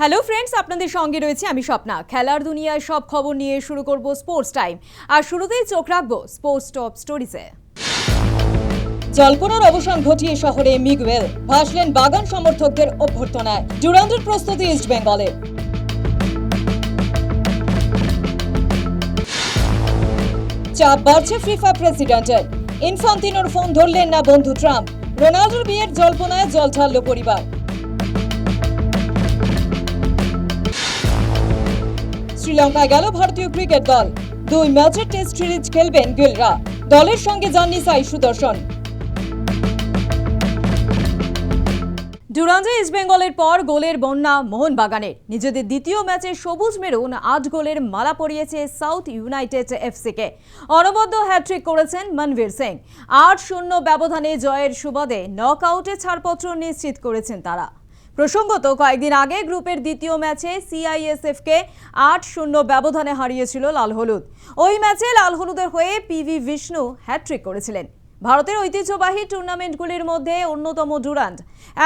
Hello friends, আপনাদের সঙ্গে রয়েছে আমি স্বপ্না। খেলার দুনিয়ায় সব খবর নিয়ে শুরু করব স্পোর্টস টাইম। আর শুরুতেই চোখ রাখবো স্পোর্টস টপ স্টোরিজে। জল্পনার অবসান ঘটিয়ে শহরে মিগুয়েল ভাসলেন বাগান সমর্থকদের অভ্যর্থনায়। ডুরান্ডের প্রস্তুতি ইস্ট বেঙ্গলের। চাপ বাড়ছে ফিফা প্রেসিডেন্টের। ইনফান্তিনোর ফোন ধরলেন না বন্ধু ট্রাম্প। রোনাল্ডোর বিয়ের জল্পনায় জল ঢালল পরিবার। শ্রীলঙ্কায় গেল ভারতীয় ক্রিকেট দল। 2 ম্যাচের টেস্ট সিরিজ খেলবেন গিলরা। দলের সঙ্গে যাননি সাই সুদর্শন। ডুরান্ডে ইস্ট বেঙ্গলের পর গোলের বন্যা মোহনবাগানের। নিজেদের দ্বিতীয় ম্যাচে সবুজ মেরুন 8 গোলের মালা পরিয়েছে সাউথ ইউনাইটেড এফসিকে। অনবদ্য হ্যাট্রিক করেছেন মনবীর সিং। 8-0 ব্যবধানে জয়ের সুবাদে নকআউটে ছাড়পত্র নিশ্চিত করেছেন তারা। প্রসঙ্গত, কয়েকদিন আগে গ্রুপের দ্বিতীয় ম্যাচে সিআইএসএফকে 8-0 ব্যবধানে হারিয়েছিল লাল হলুদ। ওই ম্যাচে লাল হলুদের হয়ে পিভি বিষ্ণু হ্যাট্রিক করেছিলেন। ভারতের ঐতিহ্যবাহী টুর্নামেন্টগুলির মধ্যে অন্যতম ডুরান্ড।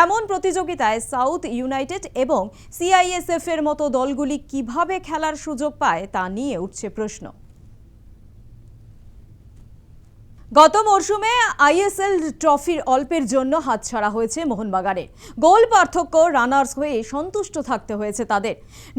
এমন প্রতিযোগিতায় সাউথ ইউনাইটেড এবং সিআইএসএফ এর মতো দলগুলি কিভাবে খেলার সুযোগ পায় তা নিয়ে উঠছে প্রশ্ন। গত মরশুমে আইএসএল ট্রফির অল্পের জন্য হাতছাড়া হয়েছে মোহনবাগানের। গোল পার্থক্য রানার্স হয়ে সন্তুষ্ট থাকতে হয়েছে তাদের।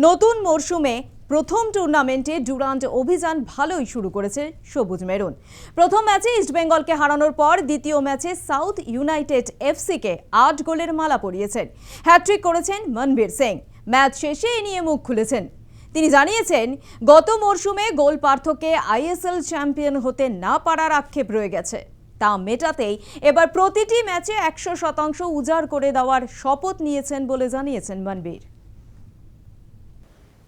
নতুন মরশুমে প্রথম টুর্নামেন্টে ডুরান্ড অভিযান ভালোই শুরু করেছে সবুজ মেরুন। প্রথম ম্যাচে ইস্টবেঙ্গলকে হারানোর পর দ্বিতীয় ম্যাচে সাউথ ইউনাইটেড এফসিকে 8 গোলের মালা পরিয়েছেন। হ্যাট্রিক করেছেন মনবীর সিং। ম্যাচ শেষে এ নিয়ে মুখ খুলেছেন। তিনি জানিয়েছেন, গত মরশুমে গোল পার্থক্যে আইএসএল চ্যাম্পিয়ন হতে না পারার আক্ষেপ রয়ে গেছে। তা মেটাতেই এবার প্রতিটি ম্যাচে 100% উজাড় করে দেওয়ার শপথ নিয়েছেন বলে জানিয়েছেন মনবীর।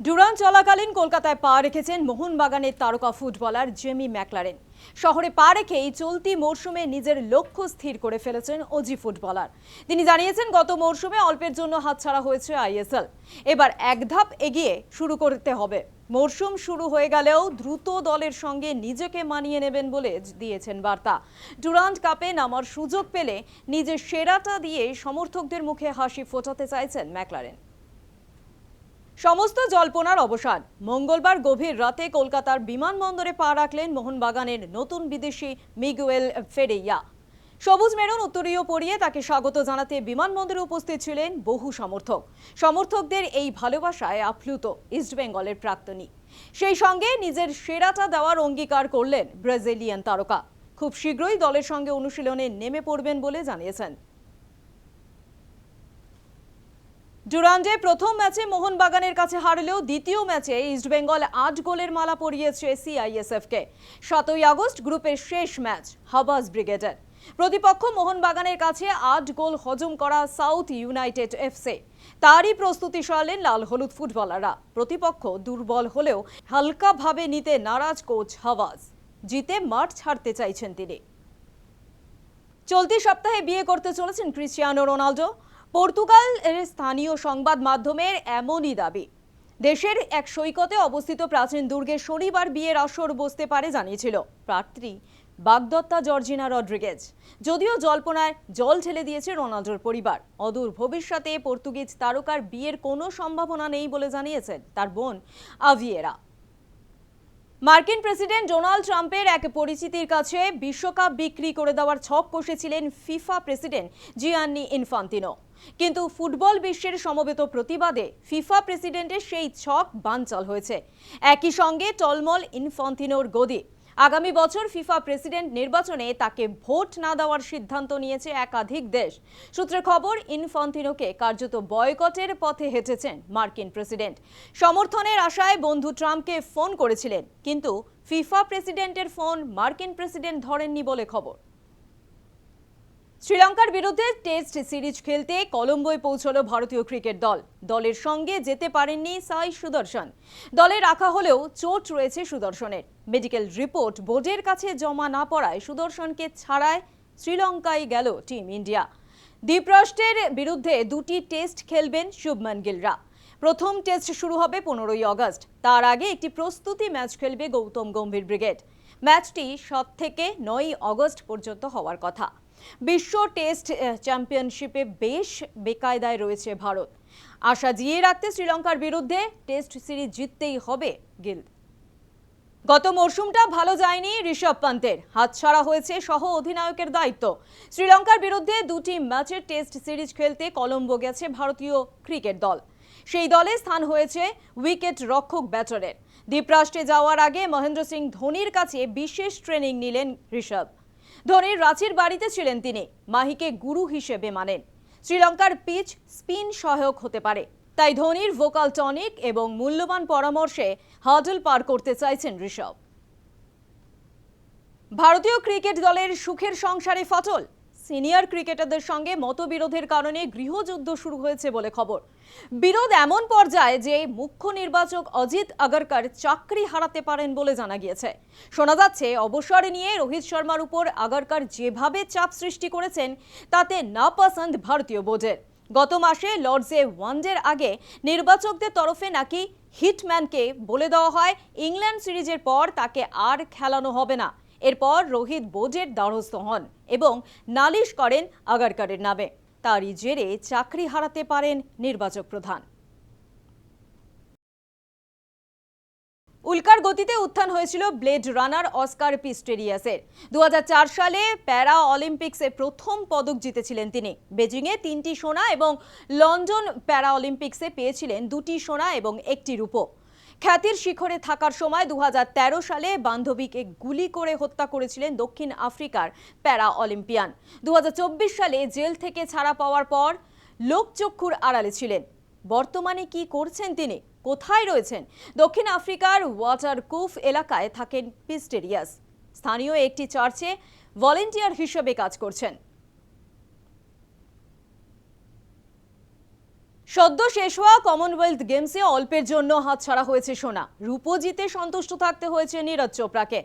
ডুরান্ড চলাকালীন কলকাতায় পা রেখেছেন মোহনবাগানের তারকা ফুটবলার জেমি ম্যাকলারেন। শহরে পা রেখেই চলতি মরশুমে নিজের লক্ষ্য স্থির করে ফেলেছেন অজি ফুটবলার। তিনি জানিয়েছেন, গত মরশুমে অল্পের জন্য হাতছাড়া হয়েছে আইএসএল। এবার এক ধাপ এগিয়ে শুরু করতে হবে। মরশুম শুরু হয়ে গেলেও দ্রুত দলের সঙ্গে নিজেকে মানিয়ে নেবেন বলে দিয়েছেন বার্তা। ডুরান্ড কাপে নামার সুযোগ পেলে নিজের সেরাটা দিয়ে সমর্থকদের মুখে হাসি ফোটাতে চাইছেন ম্যাকলারেন। সমস্ত জল্পনার অবসান। মঙ্গলবার গভীর রাতে কলকাতার বিমানবন্দরে পা রাখলেন মোহনবাগানের নতুন বিদেশি মিগুয়েল ফেরেইয়া। সবুজ মেরুন উত্তরীয় পরিয়ে তাকে স্বাগত জানাতে বিমানবন্দরে উপস্থিত ছিলেন বহু সমর্থক। সমর্থকদের এই ভালোবাসায় আপ্লুত ইস্টবেঙ্গলের প্রাক্তনী। সেই সঙ্গে নিজের সেরাটা দেওয়ার অঙ্গীকার করলেন ব্রাজিলিয়ান তারকা। খুব শীঘ্রই দলের সঙ্গে অনুশীলনে নেমে পড়বেন বলে জানিয়েছেন। ডুরান্ডে প্রথম ম্যাচে মোহনবাগানের কাছে হারলেও দ্বিতীয় ম্যাচে ইস্টবেঙ্গল 8 গোলের মালা পরিয়েছে সিআইএসএফকে। 7 আগস্ট গ্রুপের শেষ ম্যাচ হাবাস ব্রিগেডের। প্রতিপক্ষ মোহনবাগানের কাছে 8 গোল হজম করা সাউথ ইউনাইটেড এফসি। তারই প্রস্তুতি সারলেন লাল হলুদ ফুটবলাররা। প্রতিপক্ষ দুর্বল হলেও হালকাভাবে নিতে নারাজ কোচ হাবাস। জিতে মাঠ ছাড়তে চাইছেন তিনি। চলতি সপ্তাহে বিয়ে করতে চলেছেন ক্রিস্টিয়ানো রোনাল্ডো। পর্তুগালের স্থানীয় সংবাদ মাধ্যমের এমনই দাবি। দেশের এক সৈকতে অবস্থিত প্রাচীন দুর্গে শনিবার বিয়ের আসর বসতে পারে জানিয়েছিল পাত্রী বাগদত্তা জর্জিনা রড্রিগেজ। যদিও জল্পনায় জল ঢেলে দিয়েছে রোনাল্ডোর পরিবার। অদূর ভবিষ্যতে পর্তুগিজ তারকার বিয়ের কোনো সম্ভাবনা নেই বলে জানিয়েছেন তার বোন আভিয়েরা। মার্কিন প্রেসিডেন্ট ডোনাল্ড ট্রাম্পের এক পরিচিতির কাছে বিশ্বকাপ বিক্রি করে দেওয়ার ছক কষেছিলেন ফিফা প্রেসিডেন্ট জিয়ান্নি ইনফান্তিনো। কিন্তু ফুটবল বিশ্বের সমবেত প্রতিবাদে ফিফা প্রেসিডেন্টের সেই ছক বানচাল হয়েছে। একই সঙ্গে টলমল ইনফান্তিনোর গদি। আগামী বছর ফিফা প্রেসিডেন্ট নির্বাচনে তাকে ভোট না দেওয়ার সিদ্ধান্ত নিয়েছে একাধিক দেশ। সূত্রের খবর, ইনফান্তিনোকে কার্যত বয়কটের পথে হেঁটেছেন মার্কিন প্রেসিডেন্ট। সমর্থনের আশায় বন্ধু ট্রাম্পকে ফোন করেছিলেন, কিন্তু ফিফা প্রেসিডেন্টের ফোন মার্কিন প্রেসিডেন্ট ধরেননি বলে খবর। শ্রীলঙ্কার বিরুদ্ধে টেস্ট সিরিজ খেলতে কলম্বোয় পৌঁছল ভারতীয় ক্রিকেট দল। দলের সঙ্গে যেতে পারেননি সাই সুদর্শন। দলে রাখা হলেও চোট রয়েছে সুদর্শনের। মেডিকেল রিপোর্ট বোর্ডের কাছে জমা না পড়ায় সুদর্শনকে ছাড়ায় শ্রীলঙ্কায় গেল টিম ইন্ডিয়া। দ্বীপরাষ্ট্রের বিরুদ্ধে 2টি টেস্ট খেলবেন শুভমান গিলরা। প্রথম টেস্ট শুরু হবে 15 আগস্ট। তার আগে একটি প্রস্তুতি ম্যাচ খেলবে গৌতম গম্ভীর ব্রিগেড। ম্যাচটি 7 থেকে 9 আগস্ট পর্যন্ত হওয়ার কথা। বিশ্ব টেস্ট চ্যাম্পিয়নশিপে বেশ বেকায়দায় রয়েছে ভারত। আশা জিয়ে রাখতে শ্রীলঙ্কার বিরুদ্ধে টেস্ট সিরিজ জিততেই হবে গিল। গত মরশুমটা ভালো যায়নি ঋষভ পান্তের, হাতছাড়া হয়েছে সহ অধিনায়কের দায়িত্ব। শ্রীলঙ্কার বিরুদ্ধে 2টি ম্যাচের টেস্ট সিরিজ খেলতে কলম্বো গেছে ভারতীয় ক্রিকেট দল। সেই দলে স্থান হয়েছে উইকেট রক্ষক ব্যাটারের। দ্বীপরাষ্ট্রে যাওয়ার আগে মহেন্দ্র সিং ধোনির কাছে বিশেষ ট্রেনিং নিলেন ঋষভ। ধোনির রাঁচির বাড়িতে ছিলেন তিনি, মাহিকে গুরু হিসেবে মানেন। শ্রীলঙ্কার পিচ স্পিন সহায়ক হতে পারে, তাই ধোনির ভোকাল টনিক এবং মূল্যবান পরামর্শে হার্ডল পার করতে চাইছেন ঋষভ। ভারতীয় ক্রিকেট দলের সুখের সংসারে ফাটল। সিনিয়র ক্রিকেটারদের সঙ্গে মতবিরোধের কারণে গৃহযুদ্ধ শুরু হয়েছে বলে খবর। বিরোধ এমন পর্যায়ে যে মুখ্য নির্বাচক অজিত আগরকর চাকরি হারাতে পারেন বলে জানা গিয়েছে। শোনা যাচ্ছে অবসর নিয়ে রোহিত শর্মার উপর আগরকর যেভাবে চাপ সৃষ্টি করেছেন তাতে নাপসন্দ ভারতীয় বোর্ডের। গত মাসে লর্ডসে ওয়ানডের আগে নির্বাচকদের তরফে নাকি হিটম্যানকে বলে দেওয়া হয় ইংল্যান্ড সিরিজের পর তাকে আর খেলানো হবে না। এরপর রোহিত বোর্ডের দ্বারস্থ হন এবং নালিশ করেন আগরকরের নামে। তারই জেরে চাকরি হারাতে পারেন নির্বাচক প্রধান। উল্কার গতিতে উত্থান হয়েছিল ব্লেড রানার অস্কার পিস্টেরিয়াসের। 2004 সালে প্যারা অলিম্পিক্সে প্রথম পদক জিতেছিলেন তিনি। বেজিংয়ে 3টি সোনা এবং লন্ডন প্যারা অলিম্পিক্সে পেয়েছিলেন 2টি সোনা এবং 1টি রূপো। খ্যাতির শিখরে থাকার সময় 2013 সালে বান্ধবীকে গুলি করে হত্যা করেছিলেন দক্ষিণ আফ্রিকার প্যারা অলিম্পিয়ান। 2024 সালে জেল থেকে ছাড়া পাওয়ার পর লোকচক্ষুর আড়ালে ছিলেন। বর্তমানে কি করছেন তিনি, কোথায় রয়েছেন? দক্ষিণ আফ্রিকার ওয়াটারকুফ এলাকায় থাকেন পিস্টেরিয়াস। স্থানীয় একটি চার্চে ভলেন্টিয়ার হিসেবে কাজ করছেন। সদ্য শেষ হওয়া কমনওয়েলথ গেমসে অল্পের জন্য হাতছাড়া হয়েছে সোনা। রূপো জিতে সন্তুষ্ট থাকতে হয়েছে নীরজ চোপড়াকে।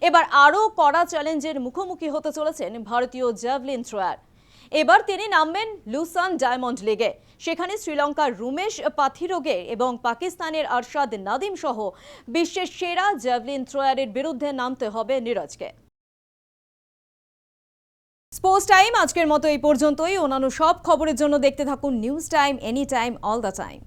এবার আরও কড়া চ্যালেঞ্জের মুখোমুখি হতে চলেছেন ভারতীয় জ্যাভলিন থ্রোয়ার। এবার তিনি নামবেন লুসান ডায়মন্ড লিগে। সেখানে শ্রীলঙ্কার রুমেশ পাথিরোগে এবং পাকিস্তানের আরশাদ নাদিম সহ বিশ্বের সেরা জ্যাভলিন থ্রোয়ারের বিরুদ্ধে নামতে হবে নীরজকে। স্পোর্টস টাইম আজকের মতো এই পর্যন্তই। অন্যান্য সব খবরের জন্য দেখতে থাকুন news time, any time, all the time.